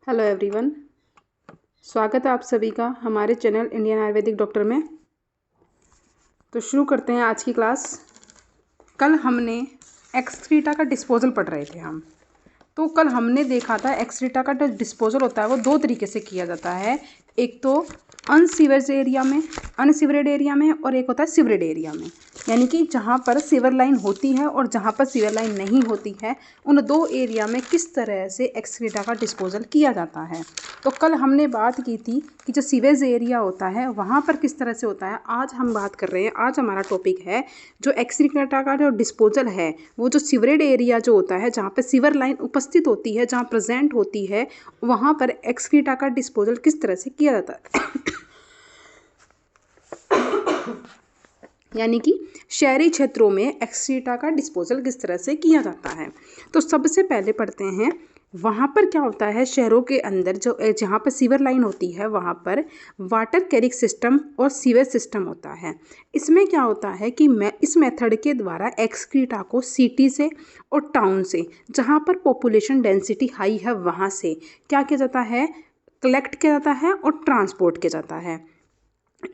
Hello everyone, स्वागत है आप सभी का हमारे चैनल इंडियन आयुर्वेदिक डॉक्टर में। तो शुरू करते हैं आज की क्लास। कल हमने एक्सक्रीटा का डिस्पोजल पढ़ रहे थे हम। तो कल हमने देखा था एक्सक्रीटा का जो डिस्पोजल होता है वो दो तरीके से किया जाता है। एक तो अनसीवर्ड एरिया में और एक होता है सीवरेड एरिया में। यानी कि जहाँ पर सीवर लाइन होती है और जहाँ पर सीवर लाइन नहीं होती है, उन दो एरिया में किस तरह से एक्सक्रीटा का डिस्पोजल किया जाता है। तो कल हमने बात की थी कि जो सीवेज एरिया होता है वहाँ पर किस तरह से होता है। आज हम बात कर रहे हैं, आज हमारा टॉपिक है जो एक्सक्रीटा का जो डिस्पोजल है, वो जो सीवरेड एरिया जो होता है, जहाँ पर सीवर लाइन उपस्थित होती है, जहाँ प्रेजेंट होती है, वहाँ पर एक्सक्रीटा का डिस्पोजल किस तरह से किया जाता है। यानी कि शहरी क्षेत्रों में एक्सक्रीटा का डिस्पोजल किस तरह से किया जाता है। तो सबसे पहले पढ़ते हैं वहाँ पर क्या होता है। शहरों के अंदर जो जहाँ पर सीवर लाइन होती है वहाँ पर वाटर कैरिंग सिस्टम और सीवेज सिस्टम होता है। इसमें क्या होता है कि इस मेथड के द्वारा एक्सक्रीटा को सिटी से और टाउन से, जहाँ पर पॉपुलेशन डेंसिटी हाई है, वहाँ से क्या किया जाता है, कलेक्ट किया जाता है और ट्रांसपोर्ट किया जाता है।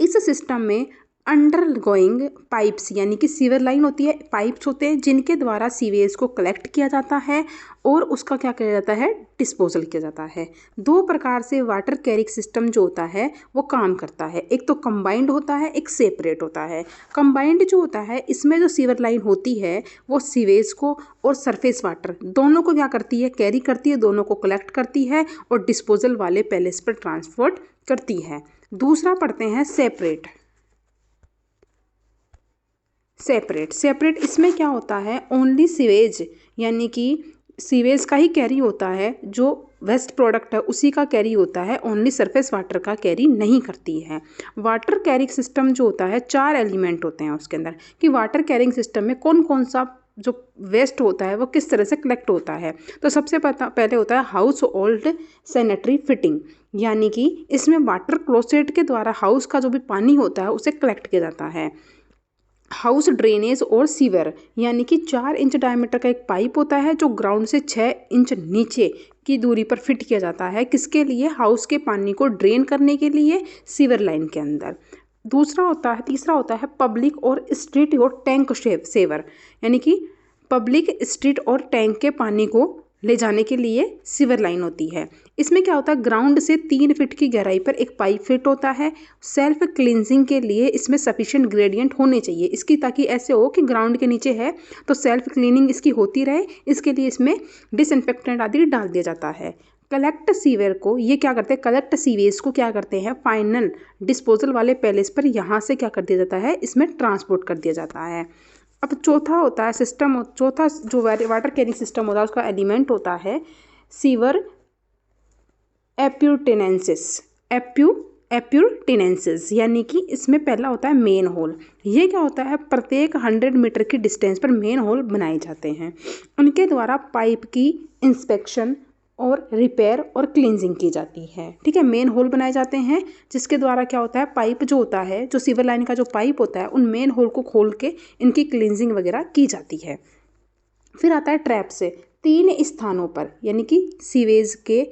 इस सिस्टम में अंडर गोइंग पाइप्स, यानी कि सीवर लाइन होती है, पाइप्स होते हैं जिनके द्वारा सीवेज को कलेक्ट किया जाता है और उसका क्या किया जाता है, डिस्पोजल किया जाता है। दो प्रकार से वाटर कैरिंग सिस्टम जो होता है वो काम करता है। एक तो कंबाइंड होता है, एक सेपरेट होता है। कंबाइंड जो होता है, इसमें जो सीवर लाइन होती है वो सीवेज को और सरफेस वाटर दोनों को क्या करती है, कैरी करती है, दोनों को कलेक्ट करती है और डिस्पोजल वाले पैलेस पर ट्रांसपोर्ट करती है। दूसरा पढ़ते हैं सेपरेट। इसमें क्या होता है, ओनली सीवेज, यानी कि सीवेज का ही कैरी होता है, जो वेस्ट प्रोडक्ट है उसी का कैरी होता है, ओनली सरफेस वाटर का कैरी नहीं करती है। वाटर कैरिंग सिस्टम जो होता है, 4 एलिमेंट होते हैं उसके अंदर, कि वाटर कैरिंग सिस्टम में कौन कौन सा जो वेस्ट होता है वो किस तरह से कलेक्ट होता है। तो सबसे पहले होता है हाउस होल्ड सैनिटरी फिटिंग, यानी कि इसमें वाटर क्लोसेट के द्वारा हाउस का जो भी पानी होता है उसे कलेक्ट किया जाता है। हाउस ड्रेनेज और सीवर, यानी कि 4 इंच डायमीटर का एक पाइप होता है जो ग्राउंड से 6 इंच नीचे की दूरी पर फिट किया जाता है। किसके लिए, हाउस के पानी को ड्रेन करने के लिए सीवर लाइन के अंदर। तीसरा होता है पब्लिक और स्ट्रीट और टैंक सेवर, यानी कि पब्लिक, स्ट्रीट और टैंक के पानी को ले जाने के लिए सीवर लाइन होती है। इसमें क्या होता है, ग्राउंड से 3 फीट की गहराई पर एक पाइप फिट होता है। सेल्फ क्लींजिंग के लिए इसमें सफिशिएंट ग्रेडियंट होने चाहिए इसकी, ताकि ऐसे हो कि ग्राउंड के नीचे है तो सेल्फ क्लीनिंग इसकी होती रहे। इसके लिए इसमें डिसइंफेक्टेंट आदि डाल दिया जाता है। कलेक्ट सीवर को ये क्या करते हैं, कलेक्ट सीवेज को क्या करते हैं, फाइनल डिस्पोजल वाले पैलेस पर यहाँ से क्या कर दिया जाता है, इसमें ट्रांसपोर्ट कर दिया जाता है। अब चौथा होता है चौथा जो वाटर कैरिंग सिस्टम होता है उसका एलिमेंट होता है सीवर एप्यूटेनेंसिस, यानी कि इसमें पहला होता है मेन होल। ये क्या होता है, प्रत्येक 100 मीटर की डिस्टेंस पर मेन होल बनाए जाते हैं। उनके द्वारा पाइप की इंस्पेक्शन और रिपेयर और क्लींजिंग की जाती है। ठीक है, मेन होल बनाए जाते हैं जिसके द्वारा क्या होता है, पाइप जो होता है, जो सीवर लाइन का जो पाइप होता है, उन मेन होल को खोल के इनकी क्लींजिंग वगैरह की जाती है। फिर आता है ट्रैप से 3 स्थानों पर, यानी कि सीवेज के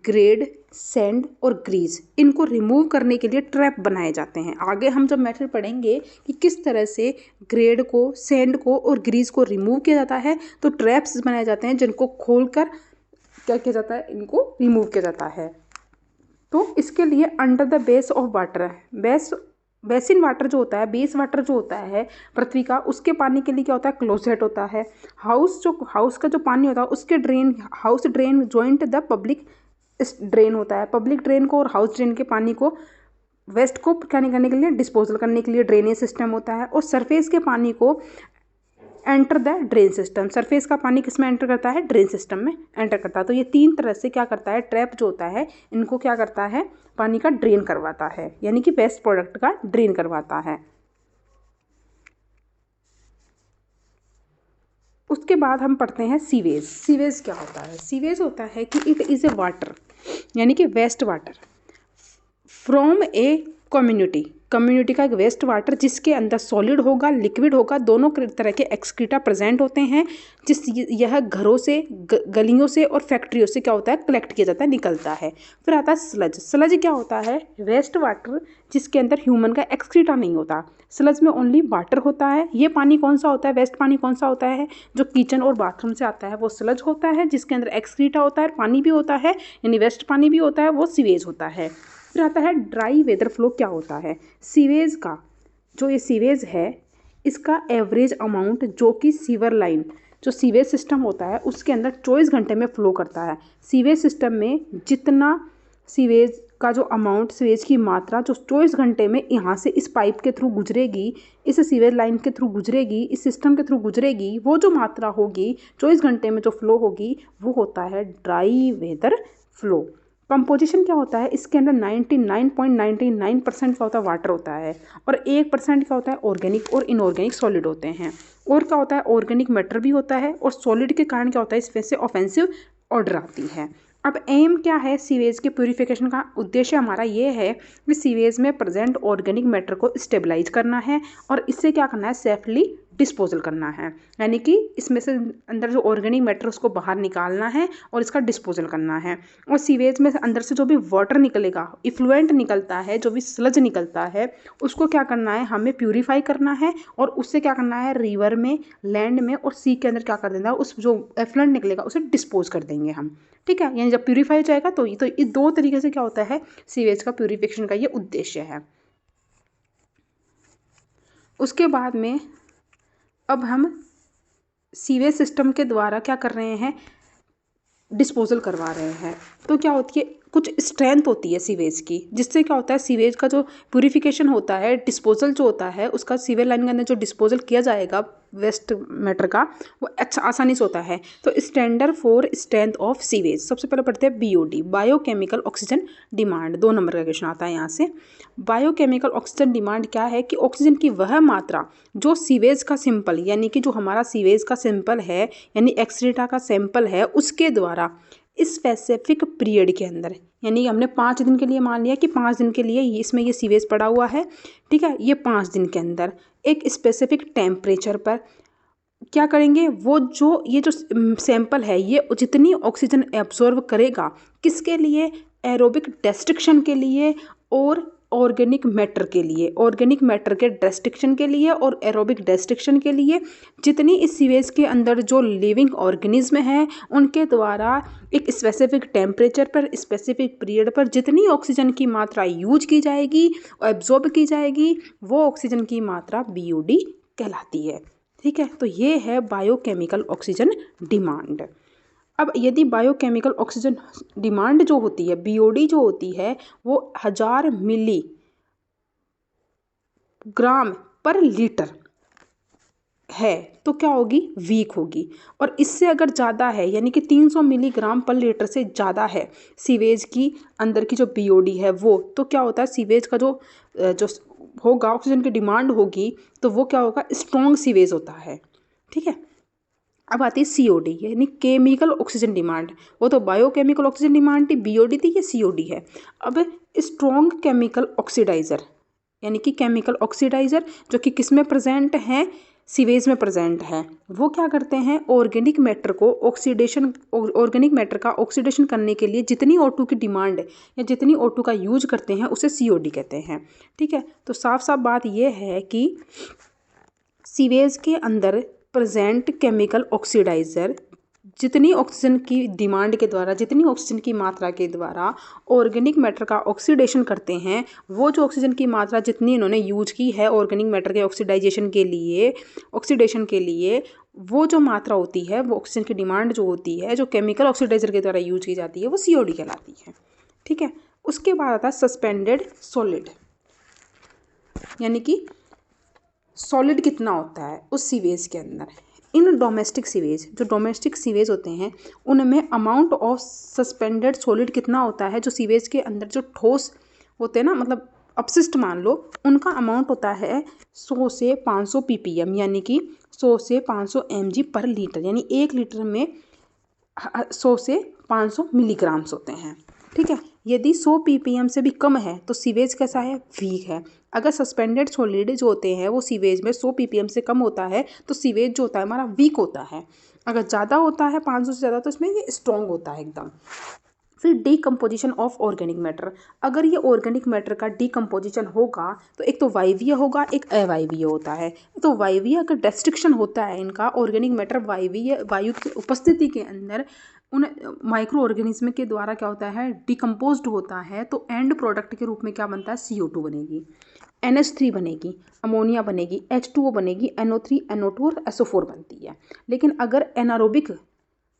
ग्रेड, सैंड और ग्रीज, इनको रिमूव करने के लिए ट्रैप बनाए जाते हैं। आगे हम जब मेथड पढ़ेंगे कि किस तरह से ग्रेड को, सैंड को और ग्रीज को रिमूव किया जाता है, तो ट्रैप्स बनाए जाते हैं जिनको खोलकर क्या किया जाता है, इनको रिमूव किया जाता है। तो इसके लिए under the base of water, basin water जो होता है, बेस वाटर जो होता है पृथ्वी का, उसके पानी के लिए क्या होता है, क्लोसेट होता है। हाउस का जो पानी होता है उसके house drain joint the public drain होता है। पब्लिक ड्रेन को और हाउस ड्रेन के पानी को वेस्ट को क्या करने के लिए, डिस्पोजल करने के लिए ड्रेनेज सिस्टम होता है। और सरफेस के पानी को enter the drain system, surface का पानी किस में एंटर करता है, ड्रेन सिस्टम में एंटर करता है। तो ये 3 तरह से क्या करता है, ट्रैप जो होता है इनको क्या करता है, पानी का ड्रेन करवाता है, यानी कि वेस्ट प्रोडक्ट का ड्रेन करवाता है। उसके बाद हम पढ़ते हैं सीवेज क्या होता है। सीवेज होता है कि इट इज़ ए वाटर, यानी कि waste water from a community, community का एक वेस्ट वाटर जिसके अंदर सॉलिड होगा, लिक्विड होगा, दोनों तरह के एक्सक्रीटा प्रेजेंट होते हैं, यह घरों से, गलियों से और फैक्ट्रियों से क्या होता है, कलेक्ट किया जाता है, निकलता है। फिर आता है स्लज। स्लज क्या होता है, वेस्ट वाटर जिसके अंदर ह्यूमन का एक्सक्रीटा नहीं होता। स्लज में ओनली वाटर होता है। ये पानी कौन सा होता है, वेस्ट पानी कौन सा होता है, जो किचन और बाथरूम से आता है वो स्लज होता है, जिसके अंदर एक्सक्रीटा होता है, पानी भी होता है, यानी वेस्ट पानी भी होता है, वो सीवेज होता है। फिर आता है ड्राई वेदर फ्लो। क्या होता है, सीवेज का जो ये सीवेज है इसका एवरेज अमाउंट जो कि सीवर लाइन, जो सीवेज सिस्टम होता है उसके अंदर 24 घंटे में फ्लो करता है। सीवेज सिस्टम में जितना सीवेज का जो अमाउंट, सीवेज की मात्रा जो 24 घंटे में यहाँ से इस पाइप के थ्रू गुजरेगी, इस सीवेज लाइन के थ्रू गुजरेगी, इस सिस्टम के थ्रू गुजरेगी, वो जो मात्रा होगी 24 घंटे में जो फ्लो होगी वो होता है ड्राई वेदर फ्लो। कंपोजिशन क्या होता है, इसके अंदर 99.99% का होता है वाटर होता है, और 1% क्या होता है ऑर्गेनिक और इनऑर्गेनिक सॉलिड होते हैं। और क्या होता है, ऑर्गेनिक मैटर भी होता है, और सॉलिड के कारण क्या होता है इसमें से ऑफेंसिव ऑर्डर आती है। अब एम क्या है सीवेज के प्यूरिफिकेशन का, उद्देश्य हमारा ये है कि सीवेज में प्रेजेंट ऑर्गेनिक मैटर को स्टेबलाइज करना है और इससे क्या करना है, सेफली डिस्पोजल करना है, यानी कि इसमें से अंदर जो ऑर्गेनिक मैटर उसको बाहर निकालना है और इसका डिस्पोजल करना है। और सीवेज में अंदर से जो भी वाटर निकलेगा, इफ्लुएंट निकलता है, जो भी स्लज निकलता है, उसको क्या करना है, हमें प्यूरीफाई करना है और उससे क्या करना है, रिवर में, लैंड में और सी के अंदर क्या कर देना है, उस जो एफ्लुएंट निकलेगा उसे डिस्पोज कर देंगे हम। ठीक है, यानी जब प्यूरीफाई हो जाएगा तो ये दो तरीके से क्या होता है सीवेज का प्यूरिफिकेशन का ये उद्देश्य है। उसके बाद में अब हम सीवेज सिस्टम के द्वारा क्या कर रहे हैं, डिस्पोजल करवा रहे हैं। तो क्या होती है, कुछ स्ट्रेंथ होती है सीवेज की, जिससे क्या होता है सीवेज का जो प्यूरिफिकेशन होता है, डिस्पोजल जो होता है उसका सीवेज लाइन के अंदर जो डिस्पोजल किया जाएगा वेस्ट मैटर का, वो अच्छा आसानी से होता है। तो standard for strength of sewage, सबसे पहले पढ़ते हैं BOD, biochemical oxygen demand. 2 number का क्वेश्चन आता है यहाँ से। बायोकेमिकल ऑक्सीजन डिमांड क्या है कि ऑक्सीजन की वह मात्रा जो सीवेज का सिंपल, यानी कि जो हमारा सीवेज का सिंपल है, यानी एक्सरेटा का सैंपल है, उसके द्वारा स्पेसिफिक पीरियड के अंदर, यानी हमने 5 दिन के लिए मान लिया कि 5 दिन के लिए इसमें ये सीवेज पड़ा हुआ है, ठीक है, ये 5 दिन के अंदर एक स्पेसिफिक टेम्परेचर पर क्या करेंगे, वो जो ये जो सैंपल है ये जितनी ऑक्सीजन एब्जॉर्व करेगा, किसके लिए, एरोबिक डिस्ट्रक्शन के लिए और ऑर्गेनिक मैटर के लिए, ऑर्गेनिक मैटर के डिस्ट्रक्शन के लिए और एरोबिक डिस्ट्रक्शन के लिए, जितनी इस सीवेज के अंदर जो लिविंग ऑर्गेनिज्म है उनके द्वारा एक स्पेसिफिक टेम्परेचर पर, स्पेसिफिक पीरियड पर जितनी ऑक्सीजन की मात्रा यूज की जाएगी, एब्जॉर्ब की जाएगी, वो ऑक्सीजन की मात्रा BOD कहलाती है। ठीक है, तो ये है बायोकेमिकल ऑक्सीजन डिमांड। अब यदि बायोकेमिकल ऑक्सीजन डिमांड जो होती है, BOD जो होती है, वो 1000 मिलीग्राम पर लीटर है तो क्या होगी, वीक होगी। और इससे अगर ज़्यादा है, यानी कि 300 मिलीग्राम पर लीटर से ज़्यादा है सीवेज की अंदर की जो BOD है वो, तो क्या होता है सीवेज का जो होगा, ऑक्सीजन की डिमांड होगी, तो वो क्या होगा, स्ट्रॉन्ग सीवेज होता है। ठीक है, अब आती है COD, यानी केमिकल ऑक्सीजन डिमांड। वो तो बायोकेमिकल ऑक्सीजन डिमांड थी, BOD थी, ये COD है। अब स्ट्रॉन्ग केमिकल ऑक्सीडाइजर, यानी कि केमिकल ऑक्सीडाइजर जो कि किस में प्रेजेंट है, सीवेज में प्रेजेंट है, वो क्या करते हैं, ऑर्गेनिक मैटर को ऑक्सीडेशन, ऑर्गेनिक मैटर का ऑक्सीडेशन करने के लिए जितनी O2 की डिमांड या जितनी O2 का यूज करते हैं उसे COD कहते हैं। ठीक है, तो साफ साफ बात यह है कि सीवेज के अंदर प्रेजेंट केमिकल ऑक्सीडाइजर जितनी ऑक्सीजन की डिमांड के द्वारा, जितनी ऑक्सीजन की मात्रा के द्वारा ऑर्गेनिक मैटर का ऑक्सीडेशन करते हैं, वो जो ऑक्सीजन की मात्रा जितनी इन्होंने यूज की है ऑर्गेनिक मैटर के ऑक्सीडाइजेशन के लिए, ऑक्सीडेशन के लिए, वो जो मात्रा होती है, वो ऑक्सीजन की डिमांड जो होती है, जो केमिकल ऑक्सीडाइजर के द्वारा यूज की जाती है, वो COD कहलाती है। ठीक है, उसके बाद आता है सस्पेंडेड सॉलिड, यानी कि सॉलिड कितना होता है उस सीवेज के अंदर। इन डोमेस्टिक सीवेज, जो डोमेस्टिक सीवेज होते हैं उनमें अमाउंट ऑफ सस्पेंडेड सॉलिड कितना होता है, जो सीवेज के अंदर जो ठोस होते हैं ना, मतलब अपशिष्ट मान लो, उनका अमाउंट होता है 100 से 500 ppm, यानी कि 100 से 500 mg पर लीटर, यानी 1 लीटर में 100 से 500 मिलीग्राम्स होते हैं। ठीक है, यदि 100 ppm से भी कम है तो सीवेज कैसा है, वीक है। अगर सस्पेंडेड सॉलिड जो होते हैं वो सीवेज में 100 ppm से कम होता है तो सीवेज जो होता है हमारा वीक होता है। अगर ज़्यादा होता है 500 से ज़्यादा तो इसमें ये स्ट्रॉन्ग होता है एकदम। फिर डीकम्पोजिशन ऑफ ऑर्गेनिक मैटर। अगर ये ऑर्गेनिक मैटर का डीकम्पोजिशन होगा तो एक तो वायवीय होगा, एक अवायवीय होता है। तो वायवीय अगर डिस्ट्रक्शन होता है इनका, ऑर्गेनिक मैटर वायवीय वायु की उपस्थिति के अंदर उन माइक्रो ऑर्गेनिज्म के द्वारा क्या होता है, डिकम्पोज्ड होता है, तो एंड प्रोडक्ट के रूप में क्या बनता है, CO2 बनेगी, NH3 बनेगी, अमोनिया बनेगी, H2O बनेगी, NO3, NO2 और SO4 बनती है। लेकिन अगर एनारोबिक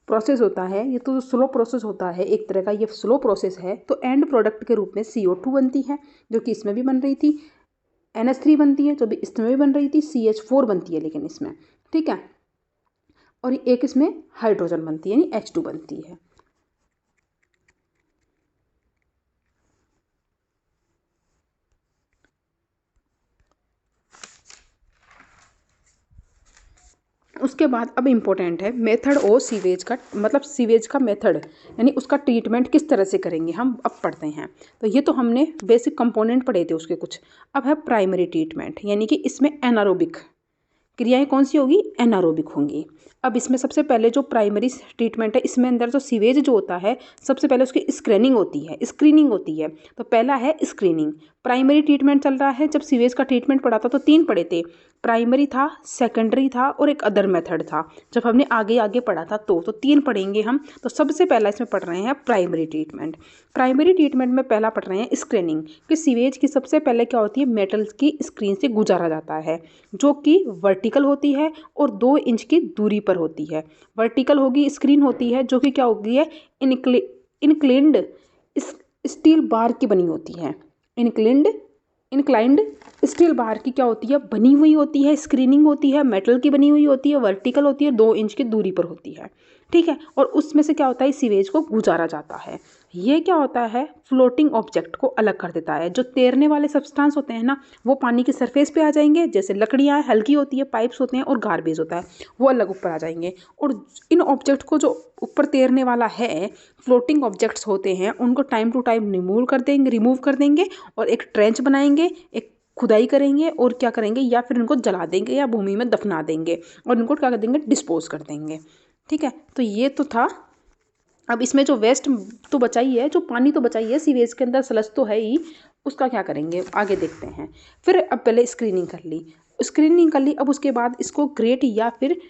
प्रोसेस होता है, ये तो स्लो प्रोसेस होता है एक तरह का, ये स्लो प्रोसेस है, तो एंड प्रोडक्ट के रूप में CO2 बनती है जो कि इसमें भी बन रही थी, NH3 बनती है जो भी इसमें भी बन रही थी, CH4 बनती है लेकिन इसमें, ठीक है, और एक इसमें हाइड्रोजन बनती है यानी H2 बनती है। उसके बाद अब इम्पोर्टेंट है मेथड और सीवेज का, मतलब सीवेज का मेथड यानी उसका ट्रीटमेंट किस तरह से करेंगे हम अब पढ़ते हैं। तो ये तो हमने बेसिक कंपोनेंट पढ़े थे उसके कुछ। अब है प्राइमरी ट्रीटमेंट, यानी कि इसमें एनारोबिक क्रियाएं कौन सी होगी, एनारोबिक होंगी। अब इसमें सबसे पहले जो प्राइमरी ट्रीटमेंट है, इसमें अंदर जो सीवेज जो होता है सबसे पहले उसकी स्क्रीनिंग होती है। तो पहला है स्क्रीनिंग। प्राइमरी ट्रीटमेंट चल रहा है, जब सीवेज का ट्रीटमेंट पढ़ा था तो 3 पढ़े थे, प्राइमरी था, सेकेंडरी था और एक अदर मेथड था। जब हमने आगे आगे पढ़ा था तो 3 पढ़ेंगे हम। तो सबसे पहला इसमें पढ़ रहे हैं प्राइमरी ट्रीटमेंट। प्राइमरी ट्रीटमेंट में पहला पढ़ रहे हैं स्क्रीनिंग, कि सीवेज की सबसे पहले क्या होती है, मेटल्स की स्क्रीन से गुजारा जाता है जो कि वर्टिकल होती है और 2 इंच की दूरी पर होती है। वर्टिकल होगी स्क्रीन होती है जो कि क्या होगी है, इनक्लिंड स्टील बार की बनी होती है। इंक्लाइंड स्टील बार की क्या होती है, बनी हुई होती है, स्क्रीनिंग होती है, मेटल की बनी हुई होती है, वर्टिकल होती है, 2 इंच की दूरी पर होती है, ठीक है। और उसमें से क्या होता है, सीवेज को गुजारा जाता है। ये क्या होता है, फ्लोटिंग ऑब्जेक्ट को अलग कर देता है। जो तैरने वाले सब्सटेंस होते हैं ना, वो पानी की सरफेस पे आ जाएंगे, जैसे लकड़ियाँ हल्की होती है, पाइप्स होते हैं और गार्बेज होता है, वो अलग ऊपर आ जाएंगे। और इन ऑब्जेक्ट को जो ऊपर तैरने वाला है, फ्लोटिंग ऑब्जेक्ट्स होते हैं, उनको टाइम टू टाइम रिमूव कर देंगे और एक ट्रेंच बनाएंगे, एक खुदाई करेंगे और क्या करेंगे, या फिर इनको जला देंगे या भूमि में दफना देंगे और इनको क्या कर देंगे, डिस्पोज कर देंगे, ठीक है। तो ये तो था। अब इसमें जो वेस्ट तो बचा ही है, जो पानी तो बचा ही है, सीवेज के अंदर स्लज तो है ही, उसका क्या करेंगे आगे देखते हैं। फिर अब पहले स्क्रीनिंग कर ली, अब उसके बाद इसको ग्रेट या फिर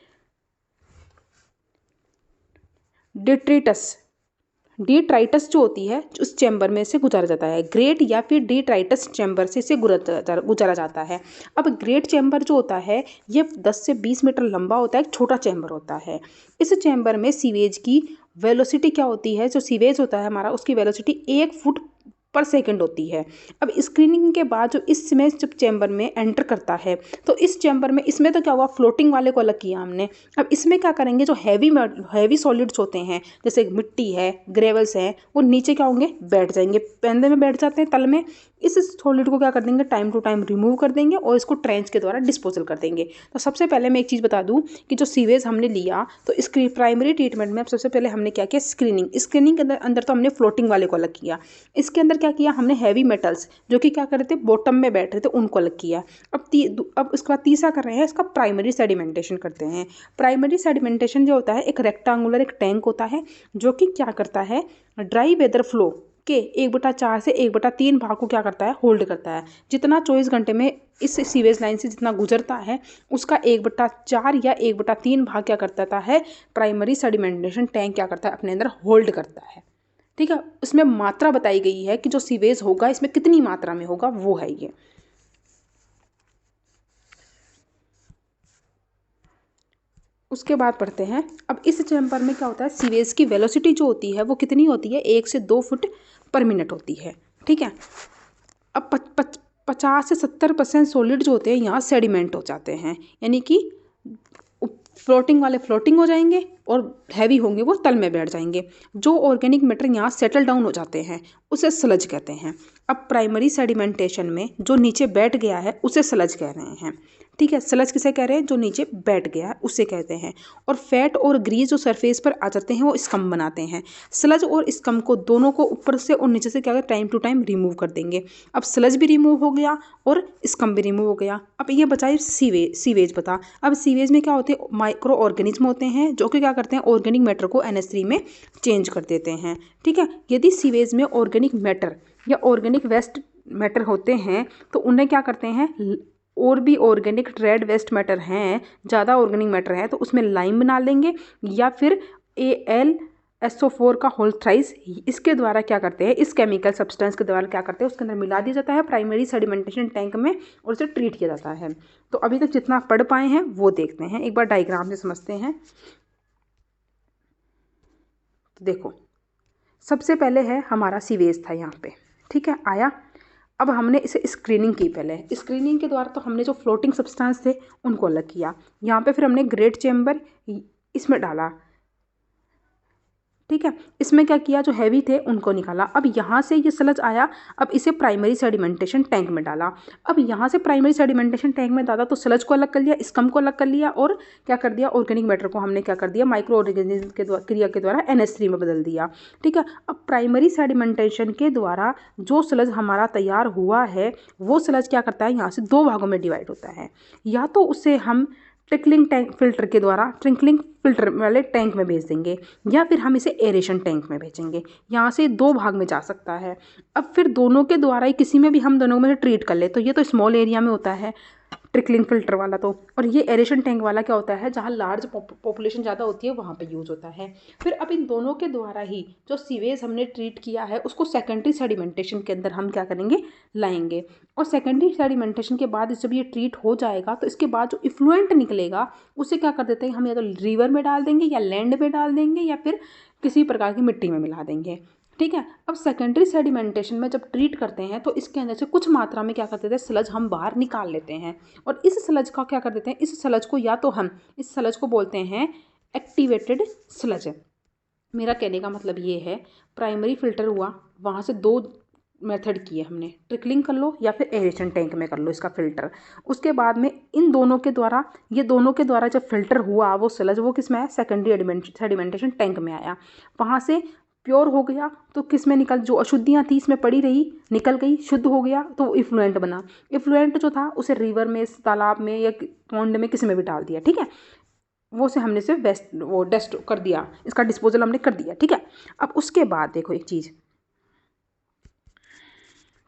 डिट्राइटस जो होती है उस चैम्बर में से गुजारा जाता है। ग्रेट या फिर डिट्राइटस चैम्बर से इसे गुजारा जाता है। अब ग्रेट चैम्बर जो होता है ये 10 से 20 मीटर लंबा होता है, एक छोटा चैम्बर होता है। इस चैम्बर में सीवेज की वेलोसिटी क्या होती है, जो सीवेज होता है हमारा उसकी वेलोसिटी 1 फुट पर सेकंड होती है। अब स्क्रीनिंग के बाद जो इसमें जब चैम्बर में एंटर करता है तो इस चैम्बर में, इसमें तो क्या हुआ, फ्लोटिंग वाले को अलग किया हमने। अब इसमें क्या करेंगे, जो हैवी सॉलिड्स होते हैं जैसे मिट्टी है, ग्रेवल्स हैं, वो नीचे क्या होंगे, बैठ जाएंगे, पेंदे में बैठ जाते हैं तल में। इस सॉलिड को क्या कर देंगे, टाइम टू टाइम रिमूव कर देंगे और इसको ट्रेंच के द्वारा डिस्पोजल कर देंगे। तो सबसे पहले मैं एक चीज़ बता दूं कि जो सीवेज हमने लिया तो इसकी प्राइमरी ट्रीटमेंट में सबसे पहले हमने क्या किया, स्क्रीनिंग के अंदर तो हमने फ्लोटिंग वाले को अलग किया। इसके अंदर क्या किया हमने, हैवी मेटल्स जो कि क्या कर रहे थे, बॉटम में बैठ रहे थे, उनको अलग किया। अब इसके बाद तीसरा कर रहे हैं, इसका प्राइमरी सेडिमेंटेशन करते हैं। प्राइमरी सेडिमेंटेशन जो होता है, एक रेक्टेंगुलर एक टैंक होता है जो कि क्या करता है, ड्राई वेदर फ्लो के 1/4 से 1/3 भाग को क्या करता है, होल्ड करता है। जितना 24 घंटे में इस सीवेज लाइन से जितना गुजरता है उसका 1/4 या 1/3 भाग क्या करता है, प्राइमरी सेडिमेंटेशन टैंक क्या करता है, अपने अंदर होल्ड करता है, ठीक है। उसमें मात्रा बताई गई है कि जो सीवेज होगा इसमें कितनी मात्रा में होगा, वो है ये। उसके बाद पढ़ते हैं, अब इस चैम्बर में क्या होता है, सीवेज की वेलोसिटी जो होती है वो कितनी होती है, 1 से 2 फुट पर मिनट होती है, ठीक है। अब 50 से 70% सॉलिड जो होते हैं यहाँ सेडिमेंट हो जाते हैं, यानी कि फ्लोटिंग वाले फ्लोटिंग हो जाएंगे और हैवी होंगे वो तल में बैठ जाएंगे। जो ऑर्गेनिक मैटर यहाँ सेटल डाउन हो जाते हैं उसे स्लज कहते हैं। अब प्राइमरी सेडिमेंटेशन में जो नीचे बैठ गया है उसे स्लज कह रहे हैं, ठीक है, स्लज किसे कह रहे हैं, जो नीचे बैठ गया है उसे कहते हैं। और फैट और ग्रीस जो सरफेस पर आ जाते हैं वो स्कम बनाते हैं। स्लज और स्कम को दोनों को ऊपर से और नीचे से क्या करें, टाइम टू टाइम रिमूव कर देंगे। अब स्लज भी रिमूव हो गया और स्कम भी रिमूव हो गया। अब ये बचा सीवेज बता। अब सीवेज में क्या होते हैं, माइक्रो ऑर्गेनिज्म होते हैं जो कि क्या करते हैं, ऑर्गेनिक मैटर को NH3 में चेंज कर देते हैं। ठीक है, यदि सीवेज में ऑर्गेनिक मैटर या ऑर्गेनिक वेस्ट मैटर होते हैं तो उन्हें क्या करते हैं, और भी ऑर्गेनिक रेड वेस्ट मैटर हैं, ज़्यादा ऑर्गेनिक मैटर है तो उसमें लाइम बना लेंगे, या फिर AlSO4 का होल थ्राइस, इसके द्वारा क्या करते हैं, इस केमिकल सब्सटेंस के द्वारा क्या करते हैं, उसके अंदर मिला दिया जाता है प्राइमरी सेडिमेंटेशन टैंक में और उसे ट्रीट किया जाता है। तो अभी तक जितना पढ़ पाए हैं वो देखते हैं, एक बार डायग्राम से समझते हैं। तो देखो, सबसे पहले है हमारा सीवेज था यहाँ पे, ठीक है, आया। अब हमने इसे स्क्रीनिंग की, पहले स्क्रीनिंग के द्वारा तो हमने जो फ्लोटिंग सब्सटेंस थे उनको अलग किया। यहाँ पे फिर हमने ग्रेट चैम्बर इसमें डाला, ठीक है। इसमें क्या किया, जो हैवी थे उनको निकाला। अब यहाँ से ये स्लज आया, अब इसे प्राइमरी सेडिमेंटेशन टैंक में डाला। अब यहाँ से प्राइमरी सेडिमेंटेशन टैंक में डाला तो स्लज को अलग कर लिया, स्कम को अलग कर लिया, और क्या कर दिया, ऑर्गेनिक मैटर को हमने क्या कर दिया, माइक्रो ऑर्गेनिज्म के क्रिया के द्वारा NH3 में बदल दिया। ठीक है, अब प्राइमरी सेडिमेंटेशन के द्वारा जो स्लज हमारा तैयार हुआ है वो स्लज क्या करता है, यहाँ से दो भागों में डिवाइड होता है। या तो उसे हम ट्रिकलिंग टैंक फिल्टर के द्वारा ट्रिंकलिंग फिल्टर वाले टैंक में भेज देंगे, या फिर हम इसे एरेशन टैंक में भेजेंगे। यहाँ से दो भाग में जा सकता है। अब फिर दोनों के द्वारा ही किसी में भी हम दोनों में से ट्रीट कर ले, तो ये तो स्मॉल एरिया में होता है ट्रिकलिंग फिल्टर वाला तो, और ये एरेशन टैंक वाला क्या होता है, जहाँ लार्ज पॉपुलेशन ज़्यादा होती है वहाँ पे यूज होता है। फिर अब इन दोनों के द्वारा ही जो सीवेज हमने ट्रीट किया है उसको सेकेंडरी सेडिमेंटेशन के अंदर हम क्या करेंगे, लाएंगे। और सेकेंडरी सेडिमेंटेशन के बाद जब ये ट्रीट हो जाएगा तो इसके बाद जो इफ्लुएंट निकलेगा उसे क्या कर देते हैं, हम या तो रिवर में डाल देंगे, या लैंड में डाल देंगे, या फिर किसी प्रकार की मिट्टी में मिला देंगे। ठीक है, अब सेकेंडरी सेडिमेंटेशन में जब ट्रीट करते हैं तो इसके अंदर से कुछ मात्रा में क्या करते थे, स्लज हम बाहर निकाल लेते हैं। और इस स्लज का क्या कर देते हैं, इस स्लज को या तो हम इस स्लज को बोलते हैं एक्टिवेटेड स्लज। मेरा कहने का मतलब ये है, प्राइमरी फिल्टर हुआ, वहाँ से दो मेथड किए हमने, ट्रिकलिंग कर लो या फिर एरेशन टैंक में कर लो इसका फिल्टर। उसके बाद में इन दोनों के द्वारा, ये दोनों के द्वारा जब फिल्टर हुआ वो स्लज, वो किस में आया, सेकेंडरी सेडिमेंटेशन टैंक में आया। वहाँ से प्योर हो गया तो किस में निकल, जो अशुद्धियाँ थी इसमें पड़ी रही, निकल गई, शुद्ध हो गया तो वो इफ्लुएंट बना। इफ्लुएंट जो था उसे रिवर में, तालाब में या पॉन्ड में किसी में भी डाल दिया। ठीक है, वो से हमने से वेस्ट वो डस्ट कर दिया, इसका डिस्पोजल हमने कर दिया। ठीक है, अब उसके बाद देखो एक चीज़,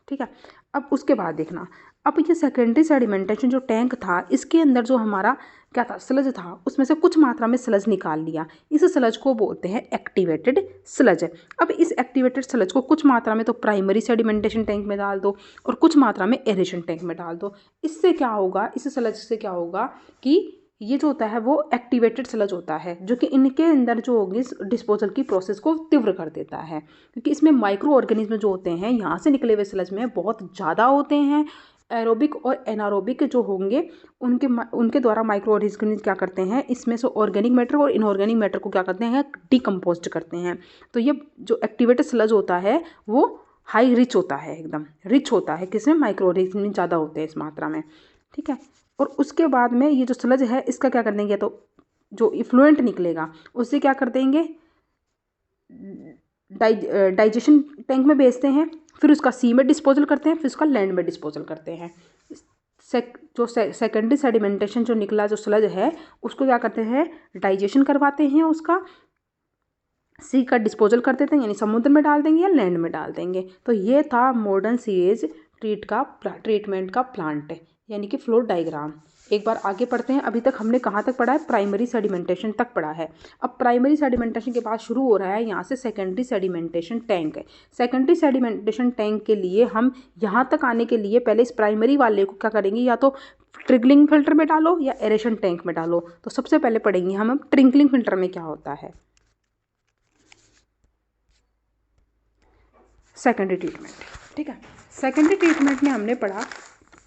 ठीक है, अब उसके बाद देखना, अब ये सेकेंडरी सेडिमेंटेशन जो टैंक था इसके अंदर जो हमारा क्या था, स्लज था, उसमें से कुछ मात्रा में स्लज निकाल लिया। इस स्लज को बोलते हैं एक्टिवेटेड स्लज। अब इस एक्टिवेटेड स्लज को कुछ मात्रा में तो प्राइमरी सेडिमेंटेशन टैंक में डाल दो और कुछ मात्रा में एरेशन टैंक में डाल दो। इससे क्या होगा, इस स्लज से क्या होगा कि ये जो होता है वो एक्टिवेटेड स्लज होता है, जो कि इनके अंदर जो होगी डिस्पोजल की प्रोसेस को तीव्र कर देता है, क्योंकि इसमें माइक्रो ऑर्गेनिज्म जो होते हैं यहाँ से निकले हुए स्लज में बहुत ज़्यादा होते हैं। एरोबिक और एनारोबिक जो होंगे उनके द्वारा माइक्रो ऑर्गेनिज्म क्या करते हैं, इसमें से ऑर्गेनिक मैटर और इनऑर्गेनिक मैटर को क्या करते हैं, डिकम्पोज करते हैं। तो ये जो एक्टिवेटेड स्लज होता है वो हाई रिच होता है, एकदम रिच होता है, किसमें, माइक्रो ऑर्गेनिज्म ज़्यादा होते हैं इस मात्रा में। ठीक है, और उसके बाद में ये जो स्लज है इसका क्या कर देंगे, तो जो इफ्लुएंट निकलेगा उससे क्या कर देंगे, डाइजेशन टैंक में भेजते हैं, फिर उसका सी में डिस्पोजल करते हैं, फिर उसका लैंड में डिस्पोजल करते हैं। जो सेकेंडरी सेडिमेंटेशन जो निकला जो स्लज है उसको क्या करते हैं, डाइजेशन करवाते हैं, उसका सी का डिस्पोजल कर देते हैं, यानी समुद्र में डाल देंगे या लैंड में डाल देंगे। तो ये था मॉडर्न सीवेज ट्रीटमेंट का प्लांट, यानी कि फ्लो डायग्राम। एक बार आगे पढ़ते हैं, अभी तक हमने कहाँ तक पढ़ा है, प्राइमरी सेडिमेंटेशन तक पढ़ा है। अब प्राइमरी सेडिमेंटेशन के बाद शुरू हो रहा है यहाँ से secondary sedimentation tank. Secondary sedimentation tank के लिए हम यहाँ तक आने के लिए पहले इस प्राइमरी वाले को क्या करेंगे, या तो ट्रिकलिंग फिल्टर में डालो या एरेशन टैंक में डालो। तो सबसे पहले पढ़ेंगे हम ट्रिकलिंग फिल्टर में क्या होता है, सेकेंडरी ट्रीटमेंट। ठीक है, सेकेंडरी ट्रीटमेंट में हमने पढ़ा,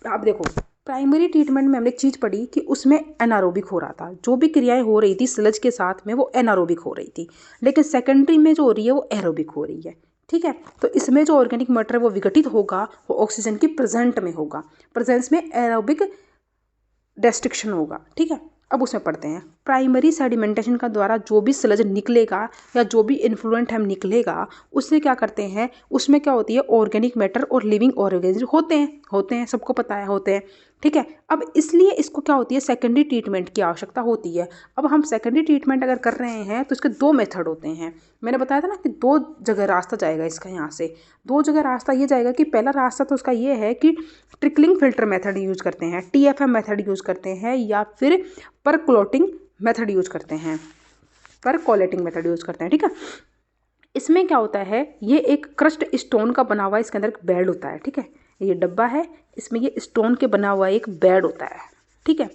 अब देखो प्राइमरी ट्रीटमेंट में हमने एक चीज़ पढ़ी कि उसमें एनारोबिक हो रहा था, जो भी क्रियाएं हो रही थी स्लज के साथ में वो एनारोबिक हो रही थी, लेकिन सेकेंडरी में जो हो रही है वो एरोबिक हो रही है। ठीक है, तो इसमें जो ऑर्गेनिक मैटर वो विघटित होगा वो ऑक्सीजन की प्रेजेंट में होगा, प्रेजेंस में एरोबिक रेस्ट्रिक्शन होगा। ठीक है, अब उसमें पढ़ते हैं। प्राइमरी सेडिमेंटेशन का द्वारा जो भी स्लज निकलेगा या जो भी इन्फ्लुएंट हम निकलेगा, उससे क्या करते हैं, उसमें क्या होती है, ऑर्गेनिक मैटर और लिविंग ऑर्गेनिज्म होते हैं, सबको पता है होते हैं। ठीक है, अब इसलिए इसको क्या होती है, सेकेंडरी ट्रीटमेंट की आवश्यकता होती है। अब हम सेकेंडरी ट्रीटमेंट अगर कर रहे हैं तो इसके दो मेथड होते हैं। मैंने बताया था ना कि दो जगह रास्ता जाएगा इसका, यहाँ से दो जगह रास्ता ये जाएगा कि पहला रास्ता तो उसका ये है कि ट्रिकलिंग फिल्टर मेथड यूज़ करते हैं, TFM मेथड यूज़ करते हैं, या फिर परक्लोटिंग मेथड यूज़ करते हैं, परकोलेटिंग मेथड यूज़ करते हैं। ठीक है, इसमें क्या होता है, ये एक क्रस्ट स्टोन का बना हुआ, इसके अंदर एक बेड होता है। ठीक है, ये डब्बा है, इसमें ये स्टोन के बना हुआ एक बेड होता है। ठीक है,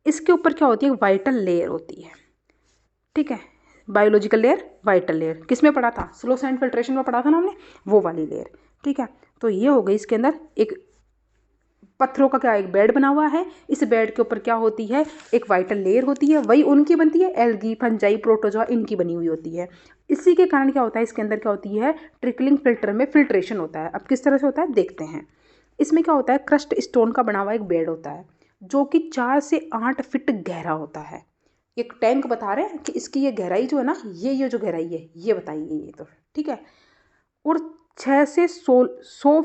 इसके ऊपर क्या होती है, एक वाइटल लेयर होती है। ठीक है, बायोलॉजिकल लेयर, वाइटल लेयर, किस में पढ़ा था, स्लो सैंड फिल्ट्रेशन में पढ़ा था ना हमने, वो वाली लेयर। ठीक है, तो ये हो गई, इसके अंदर एक पत्थरों का क्या एक बेड बना हुआ है, इस बेड के ऊपर क्या होती है, एक वाइटल लेयर होती है, वही उनकी बनती है, एल्गी, फंजाई, प्रोटोजोआ, इनकी बनी हुई होती है। इसी के कारण क्या होता है, इसके अंदर क्या होती है, ट्रिकलिंग फिल्टर में फिल्ट्रेशन होता है। अब किस तरह से होता है देखते हैं। इसमें क्या होता है, क्रस्ट स्टोन का बना हुआ एक बेड होता है जो कि 4 से 8 फीट गहरा होता है। एक टैंक बता रहे हैं कि इसकी ये गहराई जो है ना, ये जो गहराई है ये बताइए ये तो। ठीक है, और 6 से 100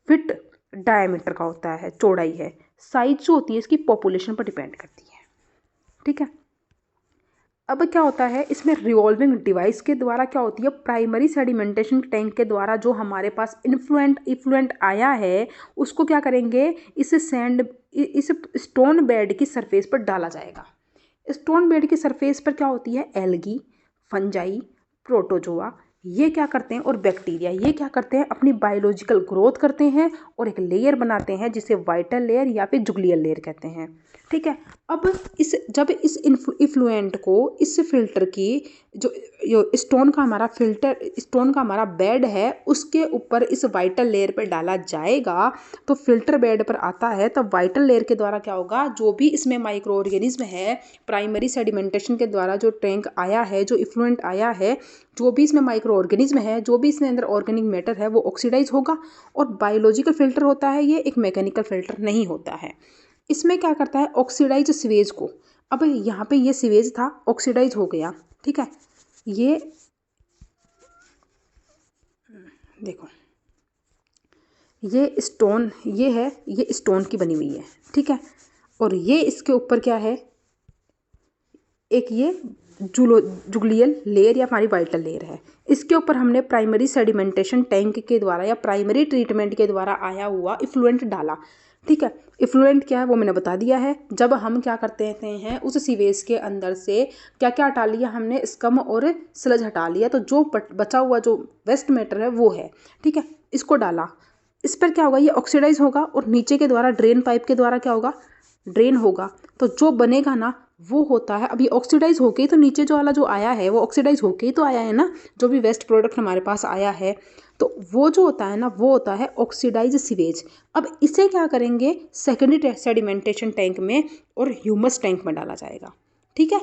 फीट डायमीटर का होता है, चौड़ाई है। साइज जो होती है इसकी पॉपुलेशन पर डिपेंड करती है। ठीक है, अब क्या होता है, इसमें रिवॉल्विंग डिवाइस के द्वारा क्या होती है, प्राइमरी सेडिमेंटेशन टैंक के द्वारा जो हमारे पास इफ्लुएंट आया है उसको क्या करेंगे, इस स्टोन बेड की सरफेस पर डाला जाएगा। स्टोन बेड की सरफेस पर क्या होती है, एल्गी, फंजाई, प्रोटोजोआ, ये क्या करते हैं, और बैक्टीरिया, ये क्या करते हैं, अपनी बायोलॉजिकल ग्रोथ करते हैं और एक लेयर बनाते हैं जिसे वाइटल लेयर या फिर जुगलियल लेयर कहते हैं। ठीक है, अब जब इस इफ्लुएंट को इस फिल्टर की जो स्टोन का हमारा बेड है उसके ऊपर इस वाइटल लेयर पर डाला जाएगा, तो फिल्टर बेड पर आता है, तब वाइटल लेयर के द्वारा क्या होगा, जो भी इसमें माइक्रो ऑर्गेनिज्म है, प्राइमरी सेडिमेंटेशन के द्वारा जो टैंक आया है, जो इफ्लुएंट आया है, जो भी इसमें माइक्रो ऑर्गेनिज्म है, जो भी इसमें अंदर ऑर्गेनिक मैटर है, वो ऑक्सीडाइज होगा। और बायोलॉजिकल फिल्टर होता है ये, एक मैकेनिकल फिल्टर नहीं होता है। इसमें क्या करता है, ऑक्सीडाइज सीवेज को, अब यहाँ पे ये सीवेज था, ऑक्सीडाइज हो गया। ठीक है, ये देखो, ये स्टोन, ये है, ये स्टोन की बनी हुई है। ठीक है, और ये इसके ऊपर क्या है, एक ये जुगलियल लेयर या हमारी वाइटल लेयर है। इसके ऊपर हमने प्राइमरी सेडिमेंटेशन टैंक के द्वारा या प्राइमरी ट्रीटमेंट के द्वारा आया हुआ इफ्लुएंट डाला। ठीक है, इफ्लुएंट क्या है वो मैंने बता दिया है। जब हम क्या करते हैं, उस सीवेज के अंदर से क्या क्या हटा लिया हमने, स्कम और स्लज हटा लिया, तो जो बचा हुआ जो वेस्ट मैटर है वो है। ठीक है, इसको डाला, इस पर क्या होगा, ये ऑक्सीडाइज होगा और नीचे के द्वारा ड्रेन पाइप के द्वारा क्या होगा, ड्रेन होगा। तो जो बनेगा ना वो होता है, अभी ऑक्सीडाइज होके ही तो नीचे जो वाला जो आया है वो ऑक्सीडाइज होके ही तो आया है ना, जो भी वेस्ट प्रोडक्ट हमारे पास आया है, तो वो जो होता है ना वो होता है ऑक्सीडाइज सीवेज। अब इसे क्या करेंगे, सेकेंडरी सेडिमेंटेशन टैंक में और ह्यूमस टैंक में डाला जाएगा। ठीक है,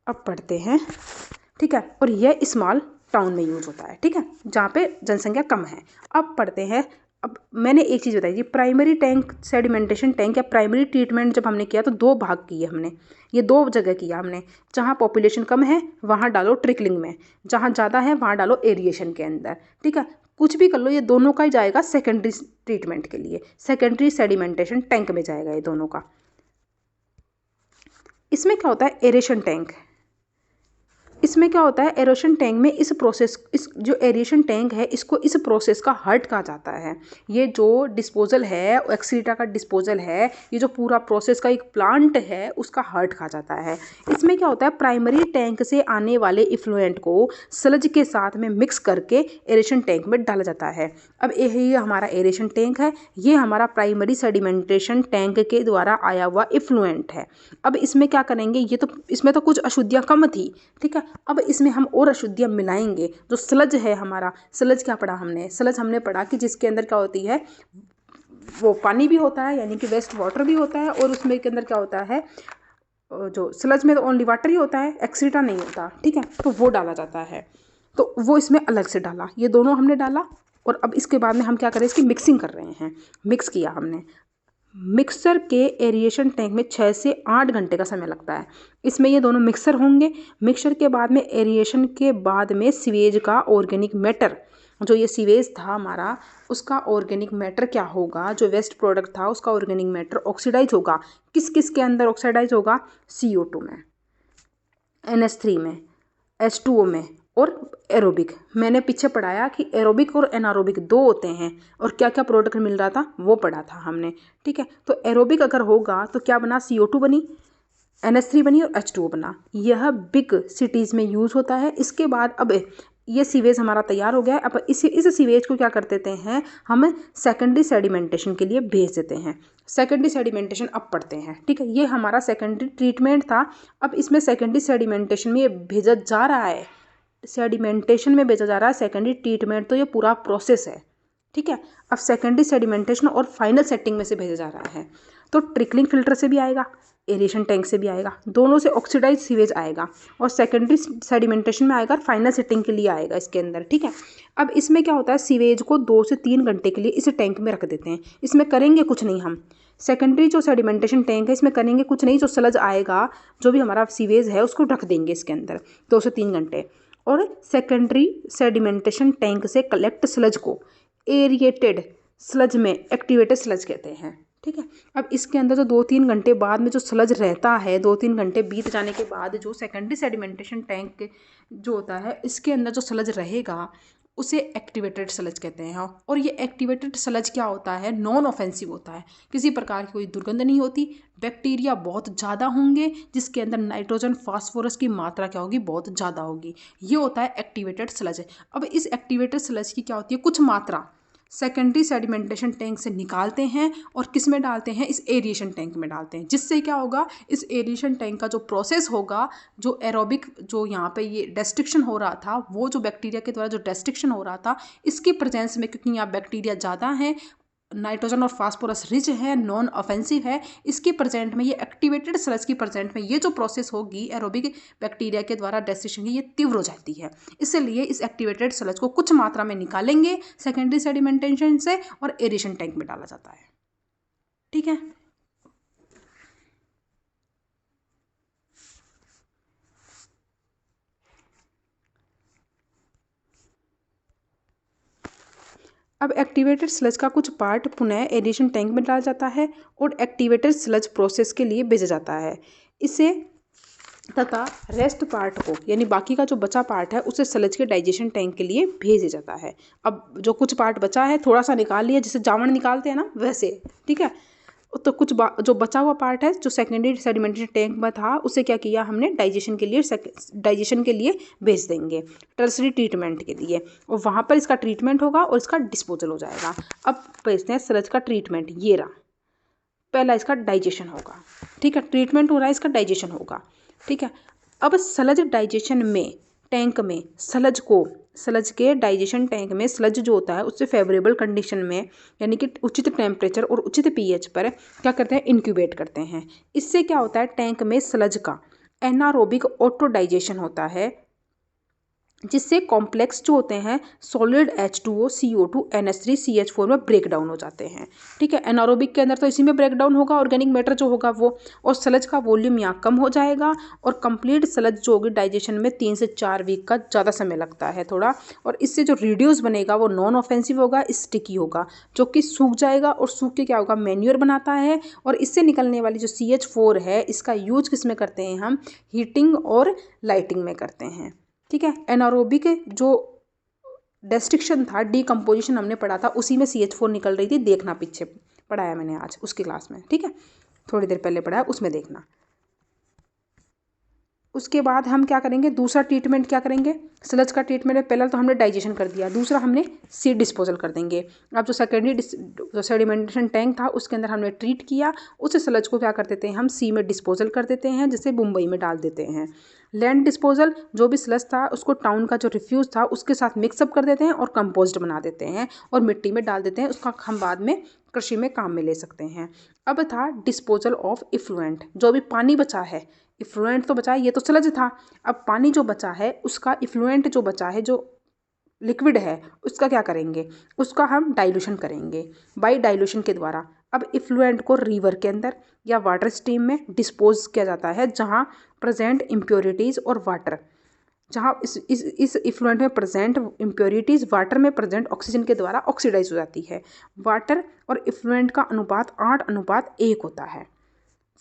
अब पढ़ते हैं। ठीक है, और यह स्मॉल टाउन में यूज होता है। ठीक है, जहाँ पे जनसंख्या कम है। अब पढ़ते हैं। अब मैंने एक चीज़ बताई थी, प्राइमरी टैंक सेडिमेंटेशन टैंक या प्राइमरी ट्रीटमेंट जब हमने किया तो 2 भाग किए हमने, ये 2 जगह किया हमने। जहाँ पॉपुलेशन कम है वहाँ डालो ट्रिकलिंग में, जहाँ ज़्यादा है वहाँ डालो एरिएशन के अंदर। ठीक है, कुछ भी कर लो, ये दोनों का ही जाएगा सेकेंडरी ट्रीटमेंट के लिए, सेकेंडरी सेडिमेंटेशन टैंक में जाएगा ये दोनों का। इसमें क्या होता है, एरेशन टैंक। इसमें क्या होता है, एरोशन टैंक में इस जो एरेशन टैंक है इसको इस प्रोसेस का हर्ट कहा जाता है। ये जो डिस्पोजल है, एक्सीटा का डिस्पोजल है, ये जो पूरा प्रोसेस का एक प्लांट है उसका हर्ट कहा जाता है। इसमें क्या होता है, प्राइमरी टैंक से आने वाले इफ्लुएंट को स्लज के साथ में मिक्स करके एरेशन टैंक में डाला जाता है। अब ये हमारा एरेशन टैंक है, ये हमारा प्राइमरी सेडिमेंटेशन टैंक के द्वारा आया हुआ इफ्लुएंट है। अब इसमें क्या करेंगे, ये तो इसमें तो कुछ अशुद्धियाँ कम थी। ठीक है, अब इसमें हम और अशुद्धियाँ मिलाएंगे। जो स्लज है हमारा, स्लज क्या पढ़ा हमने, स्लज हमने पढ़ा कि जिसके अंदर क्या होती है, वो पानी भी होता है यानी कि वेस्ट वाटर भी होता है, और उसमें के अंदर क्या होता है, जो स्लज में तो ओनली वाटर ही होता है, एक्सीटा नहीं होता। ठीक है, तो वो डाला जाता है, तो वो इसमें अलग से डाला, ये दोनों हमने डाला और अब इसके बाद में हम क्या कर रहे हैं, इसकी मिक्सिंग कर रहे हैं। मिक्स किया हमने, मिक्सर के एरिएशन टैंक में 6 से 8 घंटे का समय लगता है। इसमें ये दोनों मिक्सर होंगे। मिक्सर के बाद में एरिएशन के बाद में सीवेज का ऑर्गेनिक मैटर, जो ये सीवेज था हमारा, उसका ऑर्गेनिक मैटर क्या होगा, जो वेस्ट प्रोडक्ट था उसका ऑर्गेनिक मैटर ऑक्सीडाइज होगा। किस किस के अंदर ऑक्सीडाइज होगा, CO2 में, NH3 में, H2O में और एरोबिक। मैंने पीछे पढ़ाया कि एरोबिक और एनारोबिक दो होते हैं और क्या क्या प्रोडक्ट मिल रहा था वो पढ़ा था हमने, ठीक है। तो एरोबिक अगर होगा तो क्या बना, CO2 बनी, NH3 बनी और H2O बना। यह बिग सिटीज़ में यूज़ होता है। इसके बाद अब ये सीवेज हमारा तैयार हो गया है। अब इस सीवेज को क्या कर देते हैं, हम सेकेंडरी सेडिमेंटेशन के लिए भेज देते हैं। सेकेंडरी सेडिमेंटेशन अब पढ़ते हैं, ठीक है। ये हमारा सेकेंडरी ट्रीटमेंट था। अब इसमें सेकेंडरी सेडिमेंटेशन में ये भेजा जा रहा है, सेडिमेंटेशन में भेजा जा रहा है। सेकेंडरी ट्रीटमेंट तो ये पूरा प्रोसेस है, ठीक है। अब सेकेंडरी सेडिमेंटेशन और फाइनल सेटिंग में से भेजा जा रहा है। तो ट्रिकलिंग फिल्टर से भी आएगा, एरिएशन टैंक से भी आएगा, दोनों से ऑक्सीडाइज सीवेज आएगा और सेकेंडरी सेडिमेंटेशन में आएगा और फाइनल सेटिंग के लिए आएगा इसके अंदर, ठीक है। अब इसमें क्या होता है, सीवेज को 2 से 3 घंटे के लिए इस टैंक में रख देते हैं। इसमें करेंगे कुछ नहीं हम, सेकेंडरी जो सेडिमेंटेशन टैंक है इसमें करेंगे कुछ नहीं। जो स्लज आएगा, जो भी हमारा सीवेज है उसको रख देंगे इसके अंदर 2 से 3 घंटे। और सेकेंडरी सेडिमेंटेशन टैंक से कलेक्ट स्लज को एरिएटेड स्लज में एक्टिवेटेड स्लज कहते हैं, ठीक है। अब इसके अंदर जो 2-3 घंटे बाद में जो स्लज रहता है, 2-3 घंटे बीत जाने के बाद जो सेकेंडरी सेडिमेंटेशन टैंक जो होता है इसके अंदर जो स्लज रहेगा उसे एक्टिवेटेड स्लज कहते हैं। और ये एक्टिवेटेड स्लज क्या होता है, नॉन ऑफेंसिव होता है, किसी प्रकार की कोई दुर्गंध नहीं होती। बैक्टीरिया बहुत ज़्यादा होंगे जिसके अंदर नाइट्रोजन फास्फोरस की मात्रा क्या होगी, बहुत ज़्यादा होगी। ये होता है एक्टिवेटेड स्लज। अब इस एक्टिवेटेड स्लज की क्या होती है, कुछ मात्रा सेकेंडरी सेडिमेंटेशन टैंक से निकालते हैं और किस में डालते हैं, इस एरिएशन टैंक में डालते हैं। जिससे क्या होगा, इस एरिएशन टैंक का जो प्रोसेस होगा, जो एरोबिक जो यहाँ पे ये डेस्ट्रिक्शन हो रहा था, वो जो बैक्टीरिया के द्वारा जो डेस्ट्रिक्शन हो रहा था, इसकी प्रेजेंस में, क्योंकि यहाँ बैक्टीरिया ज़्यादा हैं, नाइट्रोजन और फास्फोरस रिच है, नॉन ऑफेंसिव है, इसकी प्रेजेंट में, ये एक्टिवेटेड स्लज की प्रेजेंट में ये जो प्रोसेस होगी एरोबिक बैक्टीरिया के द्वारा डेस्ट्रिक्शन की, ये तीव्र हो जाती है। इसलिए इस एक्टिवेटेड स्लज को कुछ मात्रा में निकालेंगे सेकेंडरी सेडिमेंटेशन से और एरिएशन टैंक में डाला जाता है, ठीक है। अब एक्टिवेटेड स्लज का कुछ पार्ट पुनः एरिएशन टैंक में डाला जाता है और एक्टिवेटेड स्लज प्रोसेस के लिए भेजा जाता है। इसे तथा रेस्ट पार्ट को, यानी बाकी का जो बचा पार्ट है, उसे स्लज के डाइजेशन टैंक के लिए भेजा जाता है। अब जो कुछ पार्ट बचा है थोड़ा सा निकाल लिया, जैसे जावण निकालते हैं ना वैसे, ठीक है। तो कुछ जो बचा हुआ पार्ट है जो सेकेंडरी सेडिमेंटेशन टैंक में था, उसे क्या किया हमने, डाइजेशन के लिए भेज देंगे, टर्सरी ट्रीटमेंट के लिए, और वहाँ पर इसका ट्रीटमेंट होगा और इसका डिस्पोजल हो जाएगा। अब भेजते हैं स्लज का ट्रीटमेंट, ये रहा। पहला इसका डाइजेशन होगा, ठीक है, ट्रीटमेंट हो रहा है, इसका डाइजेशन होगा, ठीक है। अब स्लज डाइजेशन में टैंक में स्लज के डाइजेशन टैंक में स्लज जो होता है उससे फेवरेबल कंडीशन में, यानी कि उचित टेम्परेचर और उचित pH पर क्या करते हैं, इंक्यूबेट करते हैं। इससे क्या होता है, टैंक में स्लज का एनारोबिक ऑटो डाइजेशन होता है, जिससे कॉम्प्लेक्स जो होते हैं solid H2O, CO2, NH3, CH4 में ब्रेक डाउन हो जाते हैं, ठीक है। एनारोबिक के अंदर तो इसी में ब्रेक डाउन होगा ऑर्गेनिक मैटर जो होगा वो, और स्लज का वॉल्यूम यहाँ कम हो जाएगा और कंप्लीट स्लज जो होगी डाइजेशन में 3 से 4 वीक का ज़्यादा समय लगता है थोड़ा। और इससे जो रिड्यूस बनेगा वो नॉन ऑफेंसिव होगा, स्टिकी होगा, जो कि सूख जाएगा और सूख के क्या होगा, मैन्योर बनाता है। और इससे निकलने वाली जो CH4 है, इसका यूज किस में करते हैं हम, हीटिंग और लाइटिंग में करते हैं, ठीक है। एनारोबिक जो डेस्ट्रिक्शन था, डीकम्पोजिशन हमने पढ़ा था, उसी में CH4 निकल रही थी, देखना पीछे पढ़ाया मैंने आज उसकी क्लास में, ठीक है, थोड़ी देर पहले पढ़ाया, उसमें देखना। उसके बाद हम क्या करेंगे, दूसरा ट्रीटमेंट क्या करेंगे, स्लज का ट्रीटमेंट में पहला तो हमने डाइजेशन कर दिया, दूसरा हमने सीड डिस्पोजल कर देंगे। अब जो सेकेंडरी सेडिमेंटेशन टैंक था उसके अंदर हमने ट्रीट किया, उस स्लज को क्या कर देते हैं हम, सी में डिस्पोजल कर देते हैं, जैसे मुंबई में डाल देते हैं। लैंड डिस्पोजल, जो भी स्लज था उसको टाउन का जो रिफ्यूज़ था उसके साथ मिक्सअप कर देते हैं और कंपोस्ट बना देते हैं और मिट्टी में डाल देते हैं, उसका हम बाद में कृषि में काम में ले सकते हैं। अब था डिस्पोजल ऑफ इफ्लुएंट, जो भी पानी बचा है, इफ्लुएंट तो बचा है, ये तो स्लज था, अब पानी जो बचा है उसका इफ्लुएंट जो बचा है, जो लिक्विड है उसका क्या करेंगे, उसका हम डाइल्यूशन करेंगे बाई डाइल्यूशन के द्वारा। अब इफ्लुएंट को रिवर के अंदर या वाटर स्ट्रीम में डिस्पोज किया जाता है जहाँ प्रेजेंट इम्प्योरिटीज़ और वाटर, जहाँ इस इफ्लुएंट में प्रेजेंट इम्प्योरिटीज़ वाटर में प्रेजेंट ऑक्सीजन के द्वारा ऑक्सीडाइज हो जाती है। वाटर और इफ्लुएंट का अनुपात 8:1 होता है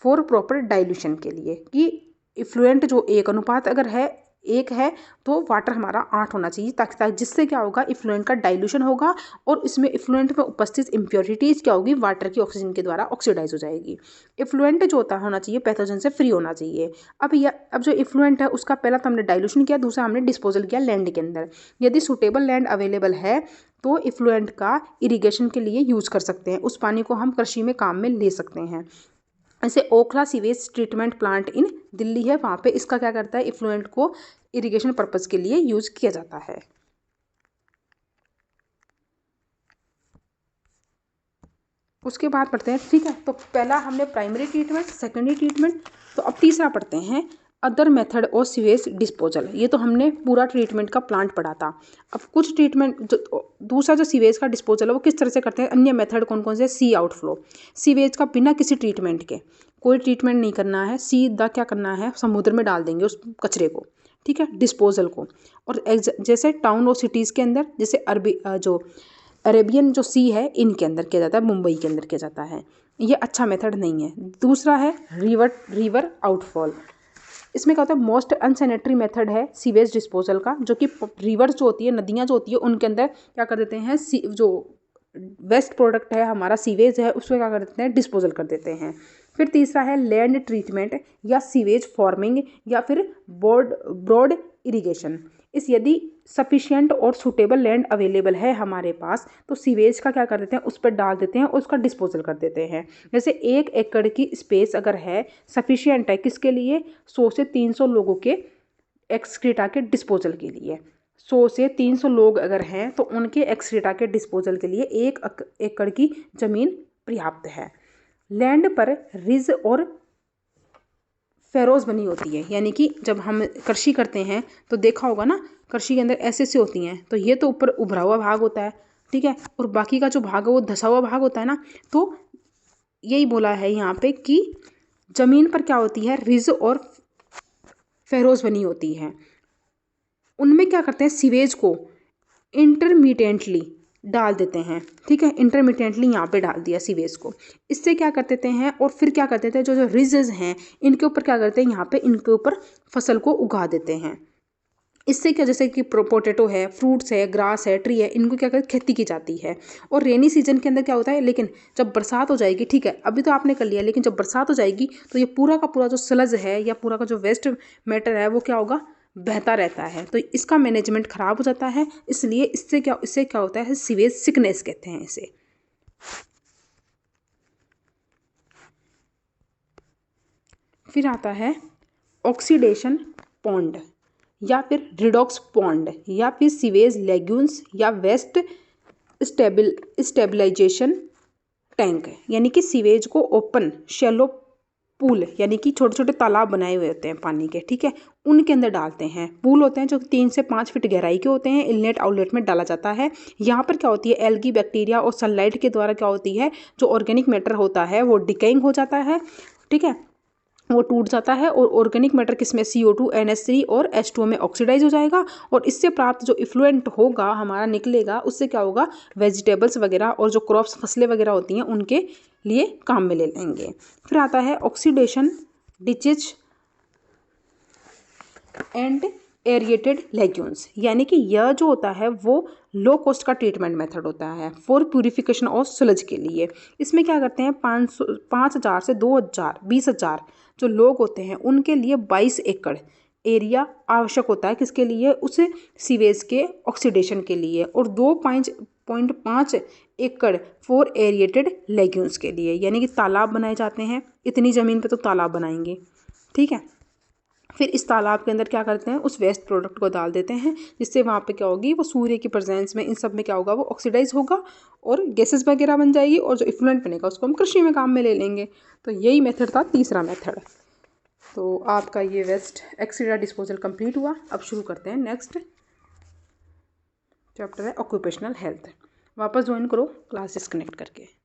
फॉर प्रॉपर डाइल्यूशन के लिए, कि इफ्लुएंट जो 1:1 अगर है 1 है तो वाटर हमारा 8 होना चाहिए, ताकि जिससे क्या होगा, इफ्लुएंट का डाइल्यूशन होगा और इसमें इफ्लुएंट में उपस्थित इम्प्योरिटीज़ क्या होगी, वाटर की ऑक्सीजन के द्वारा ऑक्सीडाइज हो जाएगी। इफ्लुएंट जो होना चाहिए पैथोजन से फ्री होना चाहिए। अब जो इफ्लुएंट है उसका पहला तो हमने डाइल्यूशन किया, दूसरा हमने डिस्पोजल किया लैंड के अंदर। यदि सूटेबल लैंड अवेलेबल है तो इफ्लुएंट का इरिगेशन के लिए यूज़ कर सकते हैं, उस पानी को हम कृषि में काम में ले सकते हैं। ऐसे Okhla sewage treatment plant in Delhi है, वहाँ पे इसका क्या करता है, इफ्लुएंट को इरिगेशन पर्पस के लिए यूज़ किया जाता है। उसके बाद पढ़ते हैं, ठीक है, तो पहला हमने प्राइमरी ट्रीटमेंट, सेकेंडरी ट्रीटमेंट, तो अब तीसरा पढ़ते हैं other method of sewage disposal. ये तो हमने पूरा ट्रीटमेंट का प्लांट पढ़ा था। अब कुछ ट्रीटमेंट जो दूसरा जो सीवेज का डिस्पोजल है वो किस तरह से करते हैं, अन्य मेथड कौन कौन से, सी आउटफ्लो, सीवेज का बिना किसी ट्रीटमेंट के, कोई ट्रीटमेंट नहीं करना है, सीधा क्या करना है, समुद्र में डाल देंगे उस कचरे को, ठीक है, डिस्पोजल को। और जैसे टाउन और सिटीज़ के अंदर, जैसे अरेबियन जो सी है इनके अंदर किया जाता है, मुंबई के अंदर किया जाता है, ये अच्छा मेथड नहीं है। दूसरा है रिवर आउटफॉल। इसमें क्या होता है, मोस्ट अनसैनिटरी मेथड है सीवेज डिस्पोजल का, जो कि रिवर जो होती है, नदियाँ जो होती है, उनके अंदर क्या कर देते हैं, जो वेस्ट प्रोडक्ट है हमारा सीवेज है उसको क्या कर देते हैं, डिस्पोजल कर देते हैं। फिर तीसरा है लैंड ट्रीटमेंट या सीवेज फार्मिंग या फिर ब्रॉड इरिगेशन। इस यदि सफिशिएंट और सुटेबल लैंड अवेलेबल है हमारे पास तो सीवेज का क्या कर देते हैं, उस पर डाल देते हैं और उसका डिस्पोजल कर देते हैं। जैसे 1 एकड़ की स्पेस अगर है, सफिशिएंट है किसके लिए, 100 से 300 लोगों के एक्सक्रीटा के डिस्पोजल के लिए। 100 से 300 लोग अगर हैं तो उनके एक्सक्रीटा के डिस्पोजल के लिए 1 एकड़ की ज़मीन पर्याप्त है। लैंड पर रिज और फेरोज बनी होती है, यानी कि जब हम कृषि करते हैं तो देखा होगा ना, कृषि के अंदर ऐसे ऐसे होती हैं, तो ये तो ऊपर उभरा हुआ भाग होता है, ठीक है, और बाकी का जो भाग है वो धसा हुआ भाग होता है ना। तो यही बोला है यहाँ पे कि ज़मीन पर क्या होती है, रिज और फेरोज बनी होती है। उनमें क्या करते हैं, सीवेज को इंटरमिटेंटली डाल देते हैं, ठीक है, इंटरमिटेंटली यहाँ पे डाल दिया सीवेज को। इससे क्या कर देते हैं, और फिर क्या कर देते हैं, जो जो रिजेज हैं इनके ऊपर क्या करते हैं, यहाँ पे इनके ऊपर फसल को उगा देते हैं। इससे क्या, जैसे कि पोटैटो है, फ्रूट्स है, ग्रास है, ट्री है, इनको क्या कर खेती की जाती है। और रेनी सीजन के अंदर क्या होता है, लेकिन जब बरसात हो जाएगी, ठीक है, अभी तो आपने कर लिया, लेकिन जब बरसात हो जाएगी तो ये पूरा का पूरा जो स्लज है या पूरा का जो वेस्ट मैटर है वो क्या होगा, बहता रहता है, तो इसका मैनेजमेंट खराब हो जाता है। इसलिए इससे क्या होता है, सीवेज सिकनेस कहते हैं इसे। फिर आता है ऑक्सीडेशन पॉन्ड या फिर रिडॉक्स पॉन्ड या फिर सीवेज लेग्यून्स या वेस्ट स्टेबलाइजेशन टैंक, यानी कि सीवेज को ओपन शैलो पूल, यानी कि छोटे छोटे तालाब बनाए हुए होते हैं पानी के, ठीक है, उनके अंदर डालते हैं। पूल होते हैं जो 3 से 5 फीट गहराई के होते हैं, इनलेट आउटलेट में डाला जाता है। यहाँ पर क्या होती है, एल्गी बैक्टीरिया और सनलाइट के द्वारा क्या होती है, जो ऑर्गेनिक मैटर होता है वो डिकेइंग हो जाता है, ठीक है, वो टूट जाता है और ऑर्गेनिक मैटर किसमें, CO2 NH3 और H2O में ऑक्सीडाइज हो जाएगा। और इससे प्राप्त जो इफ्लुएंट होगा हमारा निकलेगा, उससे क्या होगा, वेजिटेबल्स वगैरह और जो क्रॉप्स फसलें वगैरह होती हैं उनके लिए काम में ले लेंगे। फिर आता है ऑक्सीडेशन डिचेज एंड एरिएटेड लेग्यूम्स, यानी कि यह जो होता है वो लो कॉस्ट का ट्रीटमेंट मेथड होता है फॉर प्यूरिफिकेशन ऑफ स्लज के लिए। इसमें क्या करते हैं, 5,000 से 2,000 20,000 जो लोग होते हैं उनके लिए 22 एकड़ एरिया आवश्यक होता है, किसके लिए, उस सीवेज के ऑक्सीडेशन के लिए, और 2.5 एकड़ फॉर एरिएटेड लेग्यूम्स के लिए, यानी कि तालाब बनाए जाते हैं, इतनी ज़मीन पे तो तालाब बनाएंगे, ठीक है। फिर इस तालाब के अंदर क्या करते हैं, उस वेस्ट प्रोडक्ट को डाल देते हैं, जिससे वहाँ पे क्या होगी, वो सूर्य की प्रेजेंस में इन सब में क्या होगा, वो ऑक्सीडाइज होगा और गैसेस वगैरह बन जाएगी, और जो इफ्लुएंट बनेगा उसको हम कृषि में काम में ले लेंगे। तो यही मेथड था, तीसरा मेथड। तो आपका ये वेस्ट एक्सीडा डिस्पोजल कंप्लीट हुआ। अब शुरू करते हैं नेक्स्ट। चैप्टर है ऑक्यूपेशनल हेल्थ। वापस ज्वाइन करो क्लास डिस्कनेक्ट करके।